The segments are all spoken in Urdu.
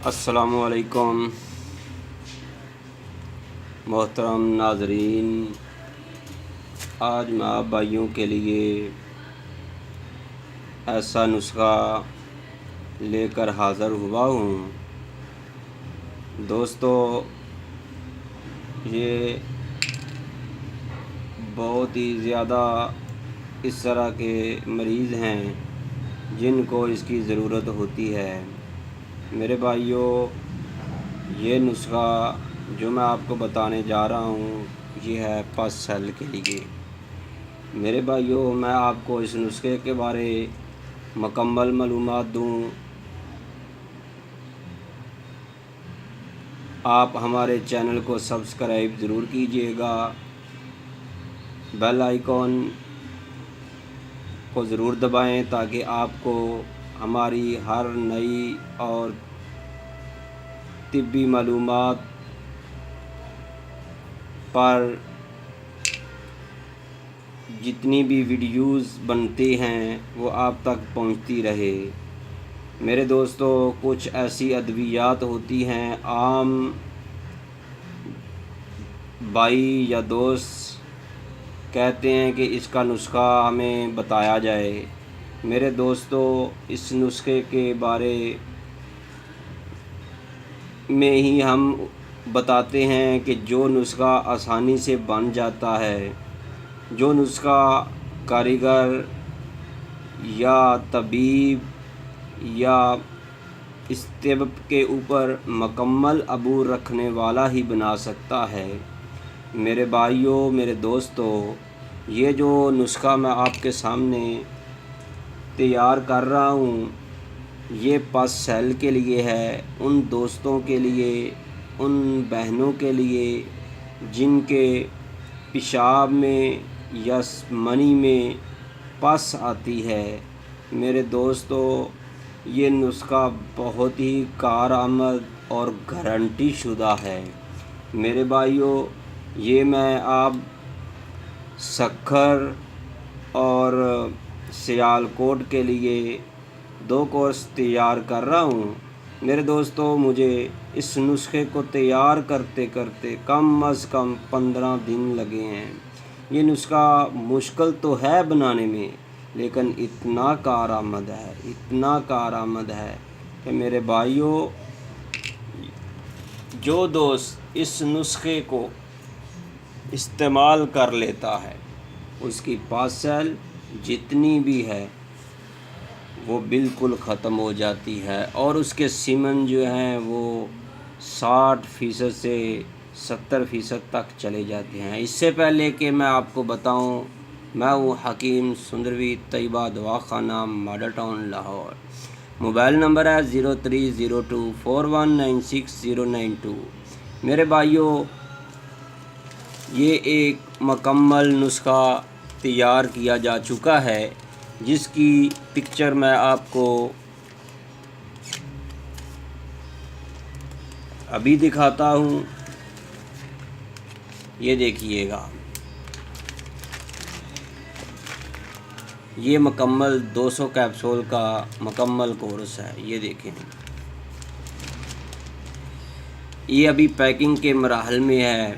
السلام علیکم محترم ناظرین، آج میں آپ بھائیوں کے لیے ایسا نسخہ لے کر حاضر ہوا ہوں۔ دوستو، یہ بہت ہی زیادہ اس طرح کے مریض ہیں جن کو اس کی ضرورت ہوتی ہے۔ میرے بھائیوں، یہ نسخہ جو میں آپ کو بتانے جا رہا ہوں یہ ہے پس سیل کے لیے۔ میرے بھائیوں، میں آپ کو اس نسخے کے بارے مکمل معلومات دوں۔ آپ ہمارے چینل کو سبسکرائب ضرور کیجیے گا، بیل آئیکن کو ضرور دبائیں تاکہ آپ کو ہماری ہر نئی اور طبی معلومات پر جتنی بھی ویڈیوز بنتی ہیں وہ آپ تک پہنچتی رہے۔ میرے دوستو، کچھ ایسی ادویات ہوتی ہیں عام بھائی یا دوست کہتے ہیں کہ اس کا نسخہ ہمیں بتایا جائے۔ میرے دوستو، اس نسخے کے بارے میں ہی ہم بتاتے ہیں کہ جو نسخہ آسانی سے بن جاتا ہے، جو نسخہ کاریگر یا طبیب یا اس طب کے اوپر مکمل عبور رکھنے والا ہی بنا سکتا ہے۔ میرے بھائیوں، میرے دوستو، یہ جو نسخہ میں آپ کے سامنے تیار کر رہا ہوں یہ پس سیل کے لیے ہے، ان دوستوں کے لیے، ان بہنوں کے لیے جن کے پیشاب میں یا منی میں پس آتی ہے۔ میرے دوستو، یہ نسخہ بہت ہی کارآمد اور گارنٹی شدہ ہے۔ میرے بھائیوں، یہ میں آپ سکھر اور سیالکوٹ کے لیے 2 کورس تیار کر رہا ہوں۔ میرے دوستو، مجھے اس نسخے کو تیار کرتے کرتے کم از کم 15 دن لگے ہیں۔ یہ نسخہ مشکل تو ہے بنانے میں، لیکن اتنا کارآمد ہے کہ میرے بھائیوں، جو دوست اس نسخے کو استعمال کر لیتا ہے اس کی پس سیل جتنی بھی ہے وہ بالکل ختم ہو جاتی ہے، اور اس کے سیمن جو ہیں وہ 60% سے 70% تک چلے جاتے ہیں۔ اس سے پہلے کہ میں آپ کو بتاؤں، میں ہوں Hakim Sundarvi Tayyaba Dawakhana model town Lahore. Mobile number ہے 0302419692۔ میرے بھائیوں، یہ ایک مکمل نسخہ تیار کیا جا چکا ہے جس کی پکچر میں آپ کو ابھی دکھاتا ہوں، یہ دیکھیے گا۔ یہ مکمل 200 کیپسول کا مکمل کورس ہے، یہ دیکھیں۔ یہ ابھی پیکنگ کے مراحل میں ہے۔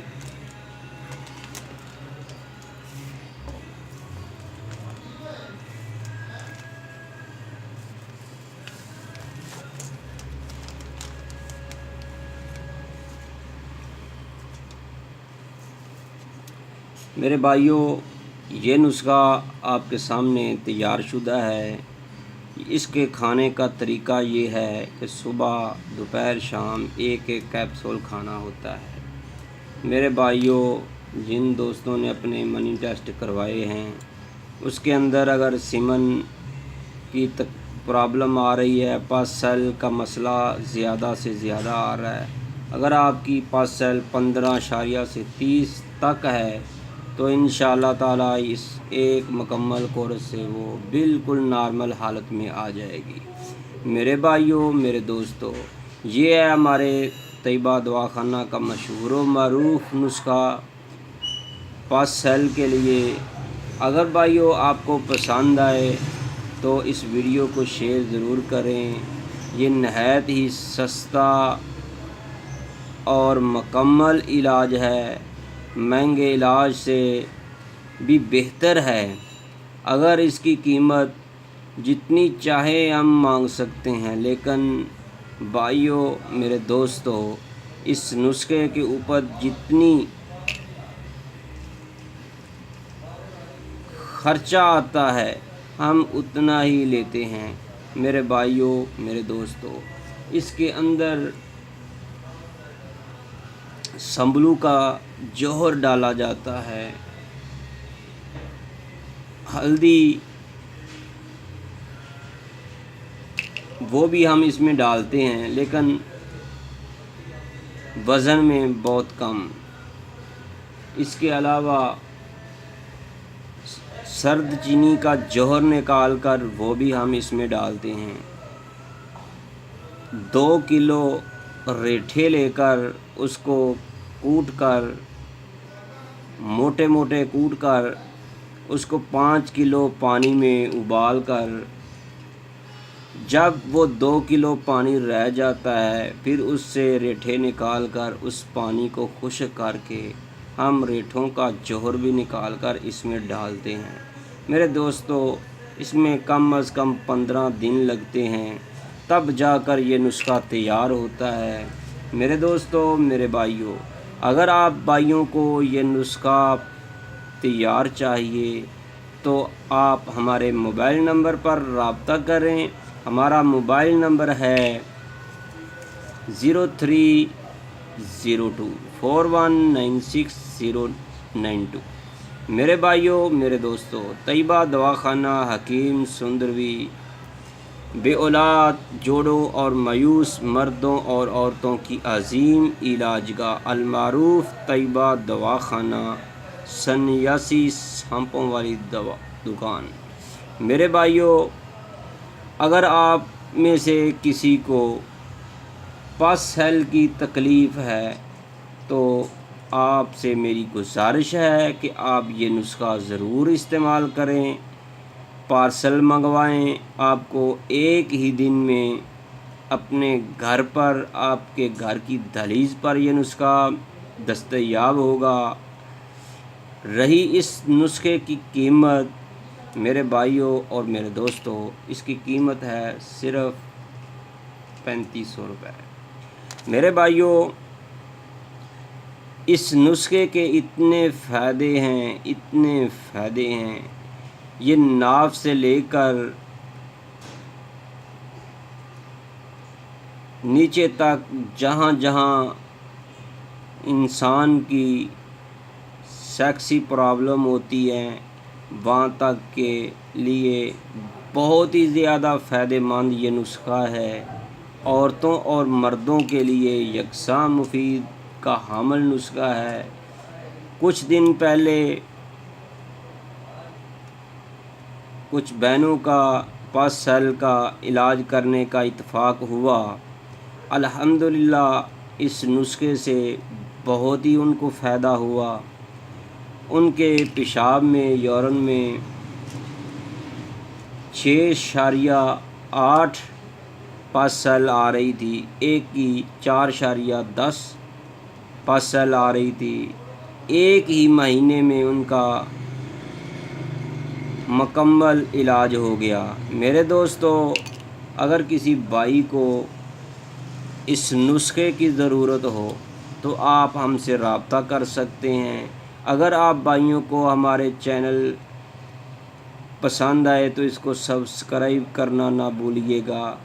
میرے بھائیوں، یہ نسخہ آپ کے سامنے تیار شدہ ہے۔ اس کے کھانے کا طریقہ یہ ہے کہ صبح، دوپہر، شام ایک کیپسول کھانا ہوتا ہے۔ میرے بھائیوں، جن دوستوں نے اپنے منی ٹیسٹ کروائے ہیں اس کے اندر اگر سیمن کی پرابلم آ رہی ہے، پس سیل کا مسئلہ زیادہ سے زیادہ آ رہا ہے، اگر آپ کی پس سیل 15 سے 30 تک ہے تو انشاءاللہ تعالی اس ایک مکمل کورس سے وہ بالکل نارمل حالت میں آ جائے گی۔ میرے بھائیوں، میرے دوستو، یہ ہے ہمارے طیبہ دواخانہ کا مشہور و معروف نسخہ پس سیل کے لیے۔ اگر بھائیوں آپ کو پسند آئے تو اس ویڈیو کو شیئر ضرور کریں، یہ نہایت ہی سستا اور مکمل علاج ہے، مہنگے علاج سے بھی بہتر ہے۔ اگر اس کی قیمت جتنی چاہے ہم مانگ سکتے ہیں، لیکن بھائیوں میرے دوستو، اس نسخے کے اوپر جتنی خرچہ آتا ہے ہم اتنا ہی لیتے ہیں۔ میرے بھائیوں میرے دوستو، اس کے اندر سنبلو کا جوہر ڈالا جاتا ہے، ہلدی وہ بھی ہم اس میں ڈالتے ہیں، لیکن وزن میں بہت کم۔ اس کے علاوہ سرد چینی کا جوہر نکال کر وہ بھی ہم اس میں ڈالتے ہیں۔ 2 کلو ریٹھے لے کر اس کو کوٹ کر، موٹے موٹے کوٹ کر، اس کو 5 کلو پانی میں ابال کر، جب وہ 2 کلو پانی رہ جاتا ہے پھر اس سے ریٹھے نکال کر اس پانی کو خشک کر کے ہم ریٹھوں کا جوہر بھی نکال کر اس میں ڈالتے ہیں۔ میرے دوستو، اس میں کم از کم 15 دن لگتے ہیں، تب جا کر یہ نسخہ تیار ہوتا ہے۔ میرے دوستو میرے بھائیوں، اگر آپ بھائیوں کو یہ نسخہ تیار چاہیے تو آپ ہمارے موبائل نمبر پر رابطہ کریں۔ ہمارا موبائل نمبر ہے 0302419692۔ میرے بھائیوں میرے دوستو، طیبہ دواخانہ حکیم سندروی بے اولاد جوڑوں اور مایوس مردوں اور عورتوں کی عظیم علاج گاہ، المعروف طیبہ دواخانہ، سنیاسی سانپوں والی دکان۔ میرے بھائیوں، اگر آپ میں سے کسی کو پس سیل کی تکلیف ہے تو آپ سے میری گزارش ہے کہ آپ یہ نسخہ ضرور استعمال کریں، پارسل منگوائیں۔ آپ کو ایک ہی دن میں اپنے گھر پر، آپ کے گھر کی دہلیز پر یہ نسخہ دستیاب ہوگا۔ رہی اس نسخے کی قیمت، میرے بھائیوں اور میرے دوستوں، اس کی قیمت ہے صرف 3500 روپے۔ میرے بھائیوں، اس نسخے کے اتنے فائدے ہیں، اتنے فائدے ہیں، یہ ناف سے لے کر نیچے تک، جہاں جہاں انسان کی سیکسی پرابلم ہوتی ہے وہاں تک کے لیے بہت ہی زیادہ فائدہ مند یہ نسخہ ہے۔ عورتوں اور مردوں کے لیے یکساں مفید کا حامل نسخہ ہے۔ کچھ دن پہلے کچھ بہنوں کا پس سیل کا علاج کرنے کا اتفاق ہوا۔ الحمدللہ اس نسخے سے بہت ہی ان کو فائدہ ہوا۔ ان کے پیشاب میں، یورین میں 6.8 پس سیل آ رہی تھی، ایک کی 4.10 پس سیل آ رہی تھی۔ ایک ہی مہینے میں ان کا مکمل علاج ہو گیا۔ میرے دوستو، اگر کسی بھائی کو اس نسخے کی ضرورت ہو تو آپ ہم سے رابطہ کر سکتے ہیں۔ اگر آپ بھائیوں کو ہمارے چینل پسند آئے تو اس کو سبسکرائب کرنا نہ بھولیے گا۔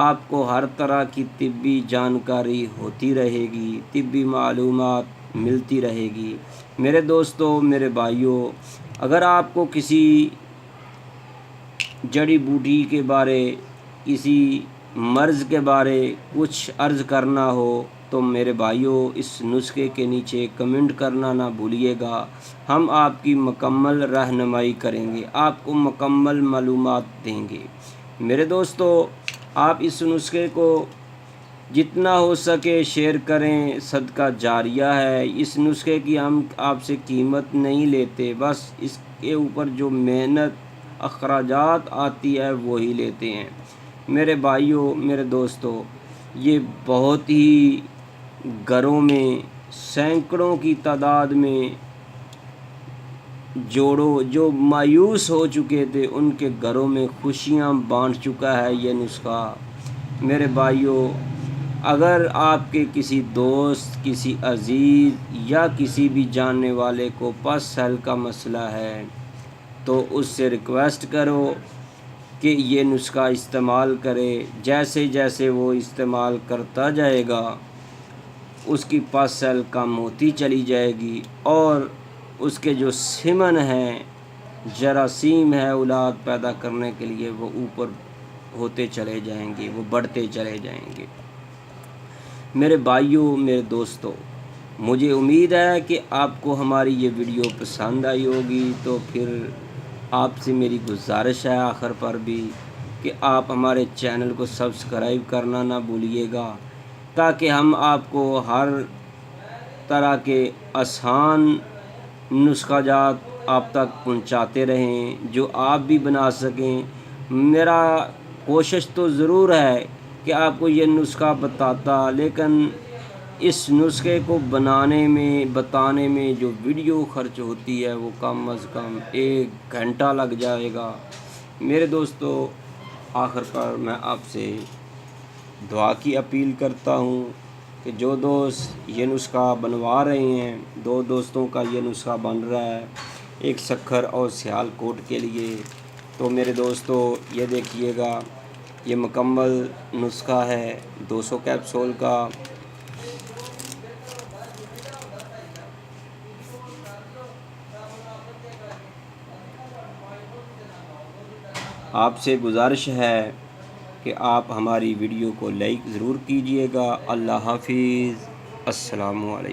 آپ کو ہر طرح کی طبی جانکاری ہوتی رہے گی، طبی معلومات ملتی رہے گی۔ میرے دوستو میرے بھائیوں، اگر آپ کو کسی جڑی بوٹی کے بارے، کسی مرض کے بارے کچھ عرض کرنا ہو تو میرے بھائیوں اس نسخے کے نیچے کمنٹ کرنا نہ بھولیے گا۔ ہم آپ کی مکمل رہنمائی کریں گے، آپ کو مکمل معلومات دیں گے۔ میرے دوستو، آپ اس نسخے کو جتنا ہو سکے شیئر کریں، صدقہ جاریہ ہے۔ اس نسخے کی ہم آپ سے قیمت نہیں لیتے، بس اس کے اوپر جو محنت اخراجات آتی ہے وہی لیتے ہیں۔ میرے بھائیوں، میرے دوستوں، یہ بہت ہی گھروں میں سینکڑوں کی تعداد میں جوڑوں جو مایوس ہو چکے تھے ان کے گھروں میں خوشیاں بانٹ چکا ہے یہ نسخہ۔ میرے بھائیوں، اگر آپ کے کسی دوست، کسی عزیز یا کسی بھی جاننے والے کو پس سیل کا مسئلہ ہے تو اس سے ریکویسٹ کرو کہ یہ نسخہ استعمال کرے۔ جیسے جیسے وہ استعمال کرتا جائے گا اس کی پس سیل کم ہوتی چلی جائے گی، اور اس کے جو سمن ہے، جراثیم ہے اولاد پیدا کرنے کے لیے، وہ اوپر ہوتے چلے جائیں گے، وہ بڑھتے چلے جائیں گے۔ میرے بھائیوں، میرے دوستوں، مجھے امید ہے کہ آپ کو ہماری یہ ویڈیو پسند آئی ہوگی، تو پھر آپ سے میری گزارش ہے آخر پر بھی کہ آپ ہمارے چینل کو سبسکرائب کرنا نہ بھولیے گا، تاکہ ہم آپ کو ہر طرح کے آسان نسخہ جات آپ تک پہنچاتے رہیں جو آپ بھی بنا سکیں۔ میرا کوشش تو ضرور ہے کہ آپ کو یہ نسخہ بتاتا، لیکن اس نسخے کو بنانے میں، بتانے میں جو ویڈیو خرچ ہوتی ہے وہ کم از کم 1 گھنٹہ لگ جائے گا۔ میرے دوستو، آخر پر میں آپ سے دعا کی اپیل کرتا ہوں کہ جو دوست یہ نسخہ بنوا رہے ہیں، 2 دوستوں کا یہ نسخہ بن رہا ہے، ایک سکھر اور سیال کوٹ کے لیے، تو میرے دوستو یہ دیکھیے گا، یہ مکمل نسخہ ہے 200 کیپسول کا۔ آپ سے گزارش ہے کہ آپ ہماری ویڈیو کو لائک ضرور کیجیے گا۔ اللہ حافظ، السلام علیکم۔